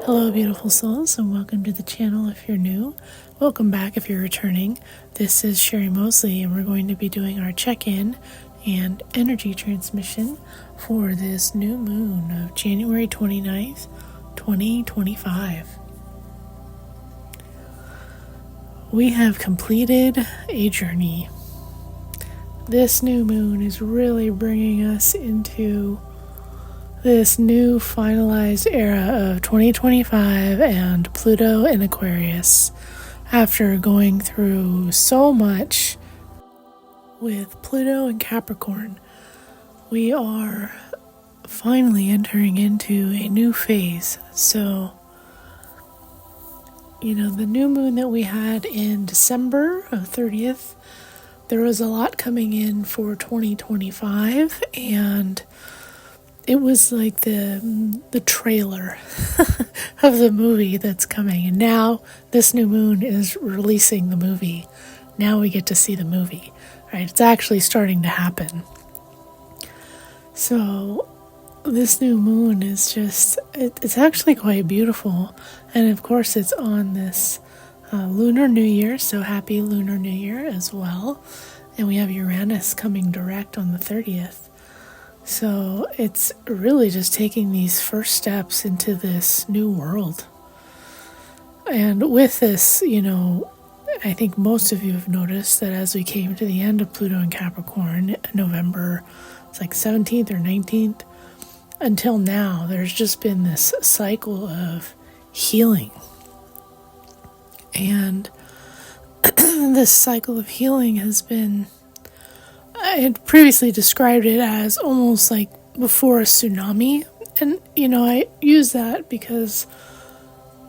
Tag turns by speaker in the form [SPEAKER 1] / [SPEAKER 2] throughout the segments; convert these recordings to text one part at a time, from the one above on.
[SPEAKER 1] Hello, beautiful souls, and welcome to the channel if you're new. Welcome back if you're returning. This is Sherry Mosley, and we're going to be doing our check-in and energy transmission for this new moon of January 29th, 2025. We have completed a journey. This new moon is really bringing us into this new finalized era of 2025 and Pluto in Aquarius. After going through so much with Pluto and Capricorn, we are finally entering into a new phase. So, the new moon that we had in December of 30th, there was a lot coming in for 2025, and it was like the trailer of the movie that's coming. And now this new moon is releasing the movie. Now we get to see the movie, right? It's actually starting to happen. So this new moon is just, it's actually quite beautiful. And of course it's on this Lunar New Year. So happy Lunar New Year as well. And we have Uranus coming direct on the 30th. So it's really just taking these first steps into this new world. And with this, I think most of you have noticed that as we came to the end of Pluto and Capricorn, November, it's like 17th or 19th, until now, there's just been this cycle of healing. And this cycle of healing has been, I had previously described it as almost like before a tsunami. And, I use that because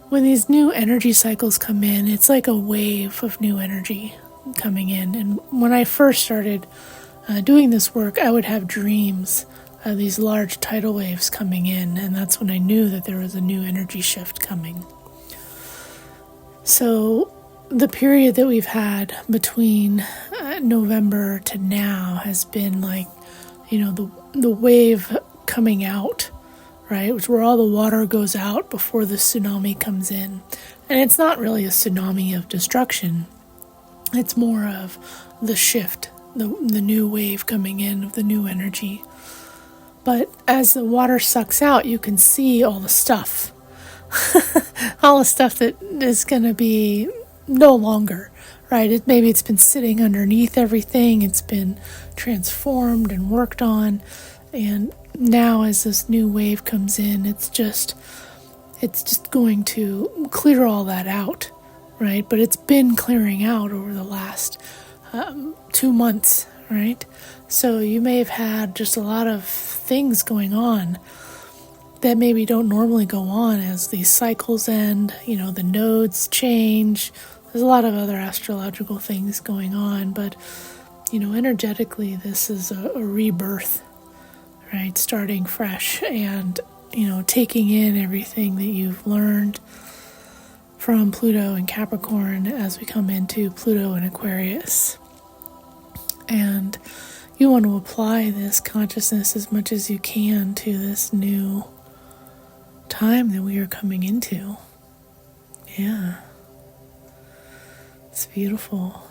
[SPEAKER 1] when these new energy cycles come in, it's like a wave of new energy coming in. And when I first started doing this work, I would have dreams of these large tidal waves coming in. And that's when I knew that there was a new energy shift coming. So the period that we've had between November to now has been like, the wave coming out, right? Which where all the water goes out before the tsunami comes in. And it's not really a tsunami of destruction. It's more of the shift, the new wave coming in of the new energy. But as the water sucks out, you can see all the stuff. All the stuff that is going to be no longer, right? Maybe it's been sitting underneath everything. It's been transformed and worked on. And now as this new wave comes in, it's just going to clear all that out, right? But it's been clearing out over the last 2 months, right? So you may have had just a lot of things going on that maybe don't normally go on as these cycles end, the nodes change. There's a lot of other astrological things going on, but, energetically, this is a rebirth, right? Starting fresh and, taking in everything that you've learned from Pluto and Capricorn as we come into Pluto and Aquarius. And you want to apply this consciousness as much as you can to this new time that we are coming into. Yeah. It's beautiful.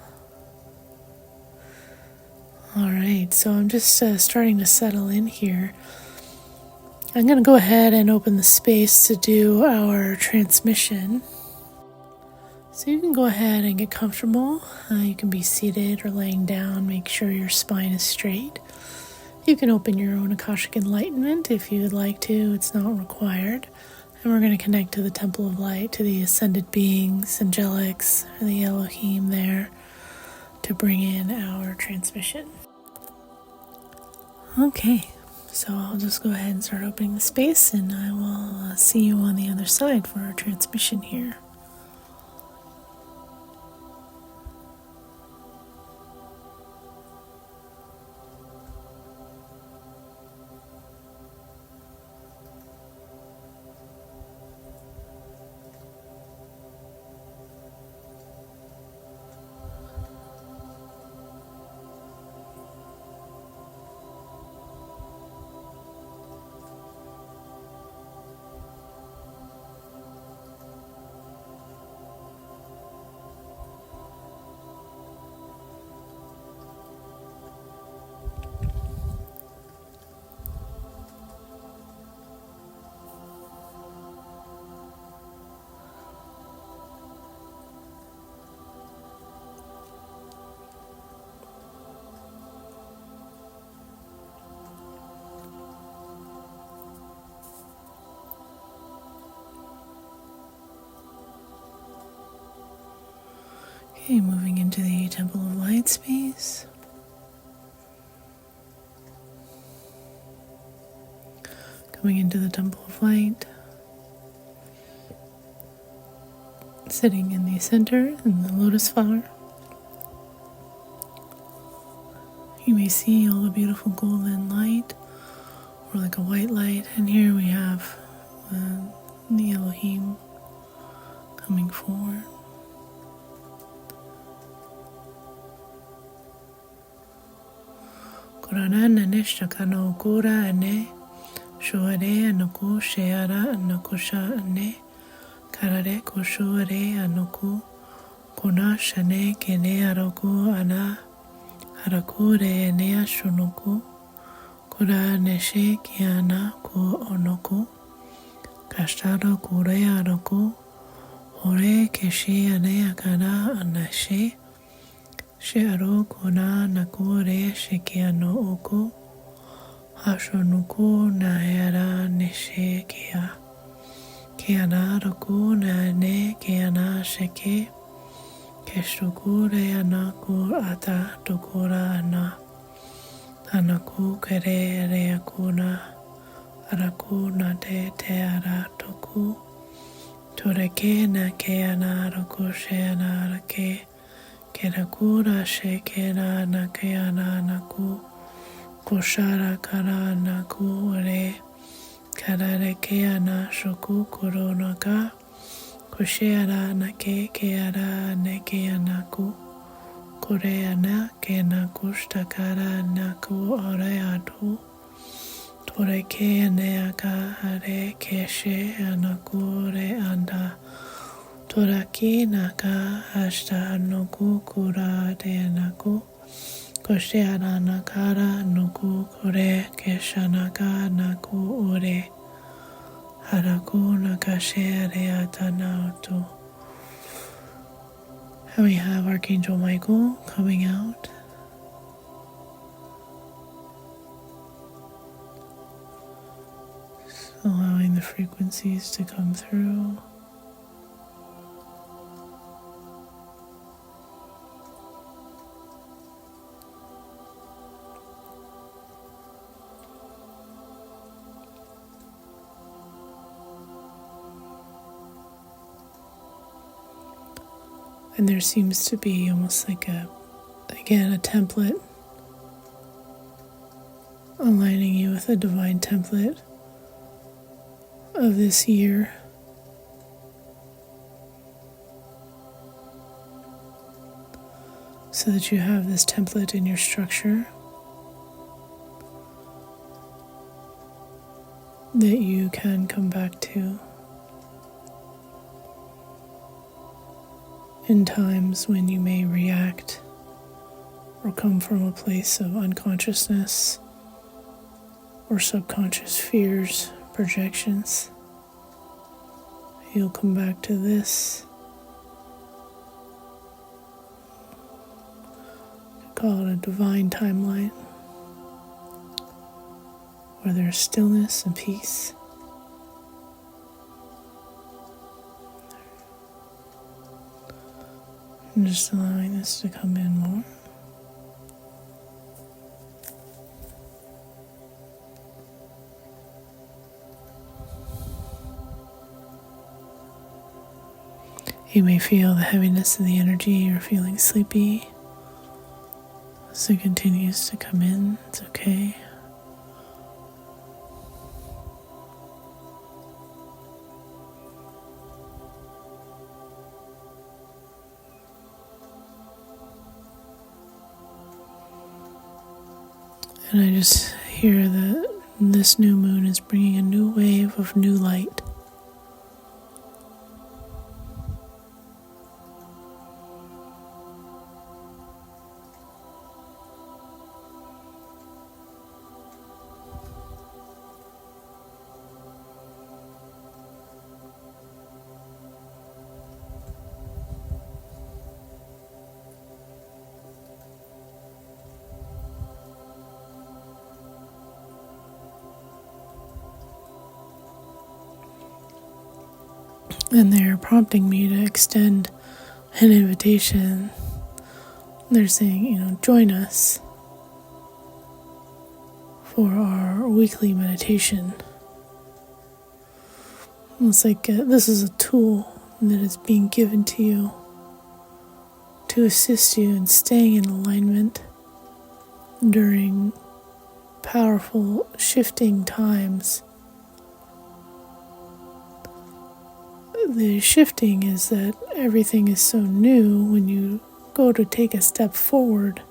[SPEAKER 1] All right, so I'm just starting to settle in here. I'm going to go ahead and open the space to do our transmission. So you can go ahead and get comfortable. You can be seated or laying down. Make sure your spine is straight. You can open your own Akashic Enlightenment if you would like to. It's not required. And we're going to connect to the Temple of Light, to the ascended beings, angelics, or the Elohim there, to bring in our transmission. Okay, so I'll just go ahead and start opening the space, and I will see you on the other side for our transmission here. Okay, moving into the Temple of Light space. Coming into the Temple of Light. Sitting in the center in the lotus flower. You may see all the beautiful golden light, or like a white light, and here we have the Elohim coming forward. Korana nishtakano kura ane, shuare anoku sheara anokusha ane, karare kushuare anoku, kona shane kene aroku ana, harakure ene ashunuku, kura neshe kiana ku onoku, kashtaro kure aroku, ore keshi ane akana anashe, shearo kona nakure shikiano oku, hashonuku nahera neshe kia, kiana roku na ne kiana sheke, keshukure anaku ata tukura ana, anaku kere reakuna, araku na te ara tuku, toreke na keana roku sheana rake, kerakura shekera na keana naku, kushara kara naku re, karare keana shoku kuronaka, kusheara nake keara neke anaku, koreana kena kushtakara naku oreatu, toreke aneaka hare keshe anaku re anda, toraki naka hashta noku kura de anaku, kosheara nakara nuku kore keshanaka naku ure, haraku nakashe reatanautu. And we have Archangel Michael coming out. Allowing the frequencies to come through. And there seems to be almost like a template, aligning you with a divine template of this year. So that you have this template in your structure that you can come back to in times when you may react or come from a place of unconsciousness or subconscious fears, projections. You'll come back to this. Call it a divine timeline where there's stillness and peace. I'm just allowing this to come in more. You may feel the heaviness of the energy or feeling sleepy. As it continues to come in, it's okay. And I just hear that this new moon is bringing a new wave of new light. And they're prompting me to extend an invitation. They're saying, join us for our weekly meditation. It's like this is a tool that is being given to you to assist you in staying in alignment during powerful shifting times. The shifting is that everything is so new. When you go to take a step forward,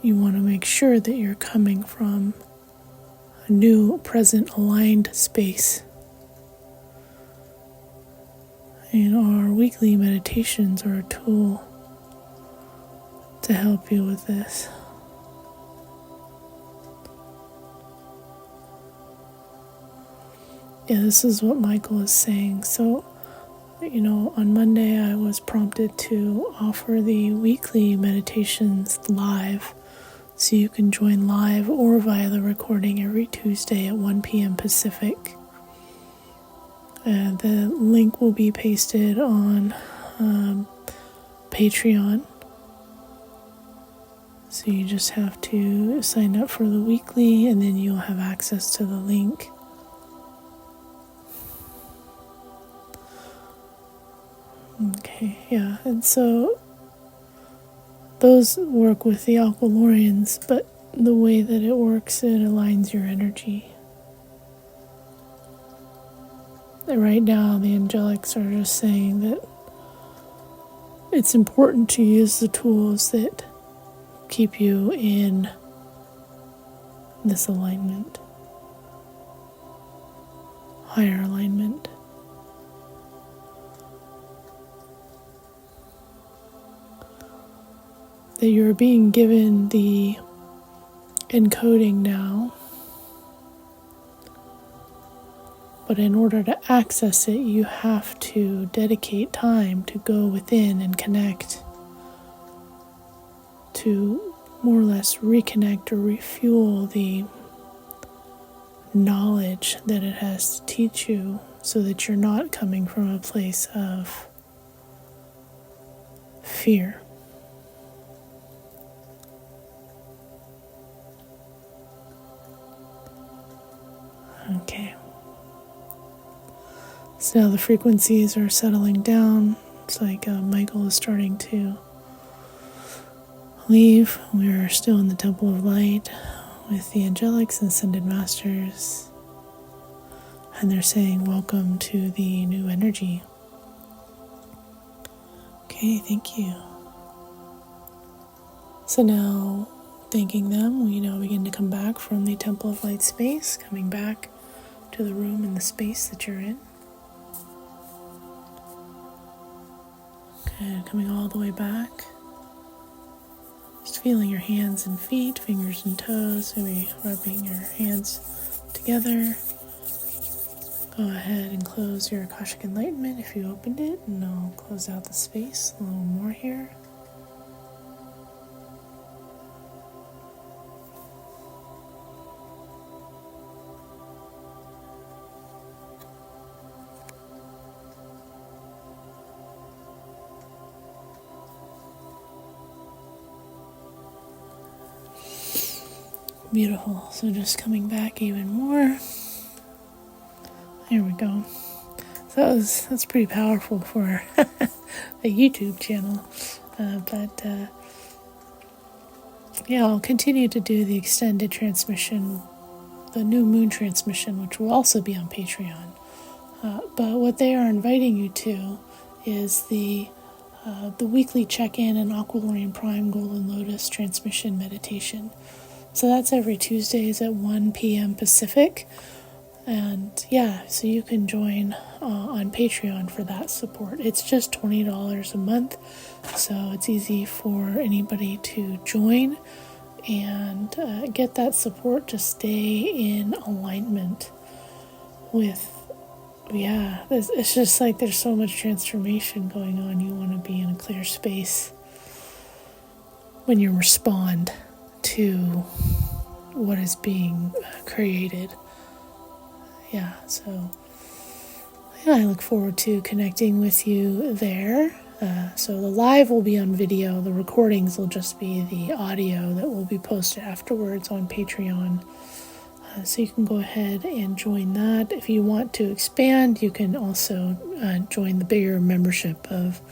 [SPEAKER 1] you want to make sure that you're coming from a new, present, aligned space. And our weekly meditations are a tool to help you with this. Yeah, this is what Michael is saying. So, on Monday I was prompted to offer the weekly meditations live. So you can join live or via the recording every Tuesday at 1 p.m. Pacific. The link will be pasted on Patreon. So you just have to sign up for the weekly and then you'll have access to the link. Okay, yeah, and so those work with the Aqualorians, but the way that it works, it aligns your energy. Right now, the angelics are just saying that it's important to use the tools that keep you in this alignment, higher alignment. That you're being given the encoding now, but in order to access it, you have to dedicate time to go within and connect, to more or less reconnect or refuel the knowledge that it has to teach you, so that you're not coming from a place of fear. Okay. So now the frequencies are settling down. It's like Michael is starting to leave. We're still in the Temple of Light with the angelics and ascended masters. And they're saying, welcome to the new energy. Okay, thank you. So now, thanking them, we now begin to come back from the Temple of Light space, coming back to the room and the space that you're in. Okay, coming all the way back. Just feeling your hands and feet, fingers and toes, maybe rubbing your hands together. Go ahead and close your Akashic Enlightenment if you opened it, and I'll close out the space a little more here. Beautiful. So just coming back even more. There we go. So that's pretty powerful for a YouTube channel. But I'll continue to do the extended transmission, the new moon transmission, which will also be on Patreon. But what they are inviting you to is the weekly check-in and Aqualorian Prime Golden Lotus transmission meditation. So that's every Tuesdays at 1 p.m. Pacific. And so you can join on Patreon for that support. It's just $20 a month, so it's easy for anybody to join and get that support to stay in alignment with, it's just like there's so much transformation going on. You want to be in a clear space when you respond to what is being created. So yeah, I look forward to connecting with you there. So the live will be on video. The recordings will just be the audio that will be posted afterwards on Patreon. So you can go ahead and join that. If you want to expand, you can also join the bigger membership of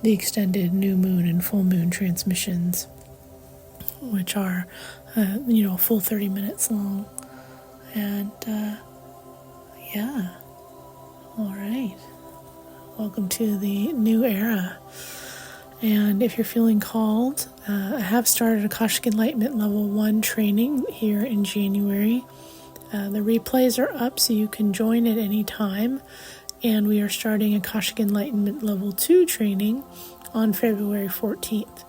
[SPEAKER 1] the extended new moon and full moon transmissions, which are, a full 30 minutes long. And yeah, all right. Welcome to the new era. And if you're feeling called, I have started Akashic Enlightenment Level 1 training here in January. The replays are up so you can join at any time. And we are starting Akashic Enlightenment Level 2 training on February 14th.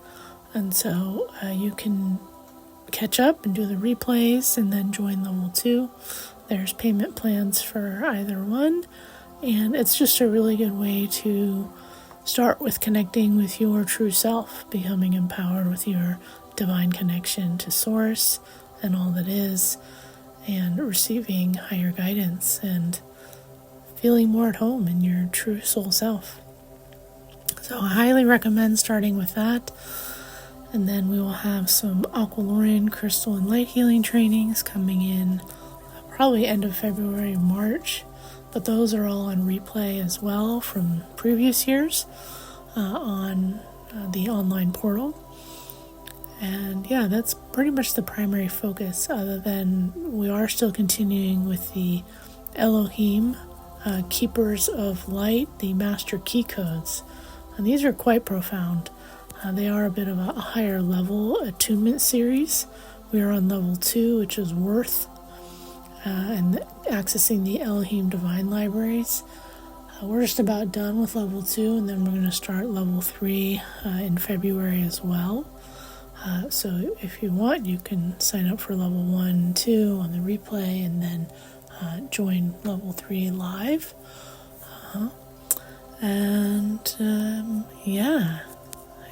[SPEAKER 1] And so you can catch up and do the replays and then join Level 2. There's payment plans for either one. And it's just a really good way to start with connecting with your true self, becoming empowered with your divine connection to Source and all that is, and receiving higher guidance and feeling more at home in your true soul self. So I highly recommend starting with that. And then we will have some Aqualorian crystal and light healing trainings coming in probably end of February, March. But those are all on replay as well from previous years on the online portal. And yeah, that's pretty much the primary focus, other than we are still continuing with the Elohim Keepers of Light, the Master Key Codes. And these are quite profound. They are a bit of a higher level attunement series. We are on level 2, which is Worth, and accessing the Elohim Divine Libraries. We're just about done with level 2, and then we're going to start level 3 in February as well. So if you want, you can sign up for level 1 and 2 on the replay, and then join level 3 live. And yeah,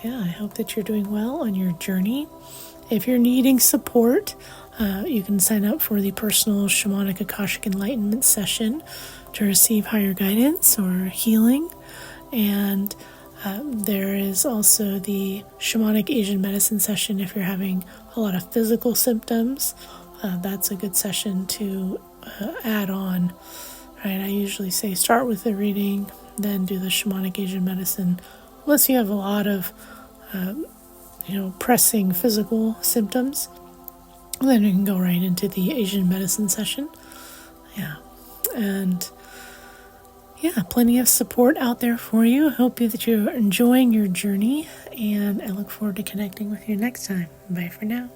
[SPEAKER 1] I hope that you're doing well on your journey. If you're needing support, you can sign up for the personal Shamanic Akashic Enlightenment session to receive higher guidance or healing. And there is also the Shamanic Asian Medicine session if you're having a lot of physical symptoms. That's a good session to add on. Right? I usually say start with the reading, then do the Shamanic Asian Medicine, unless you have a lot of pressing physical symptoms. Then you can go right into the Asian medicine session. Yeah. And yeah, plenty of support out there for you. I hope that you're enjoying your journey, and I look forward to connecting with you next time. Bye for now.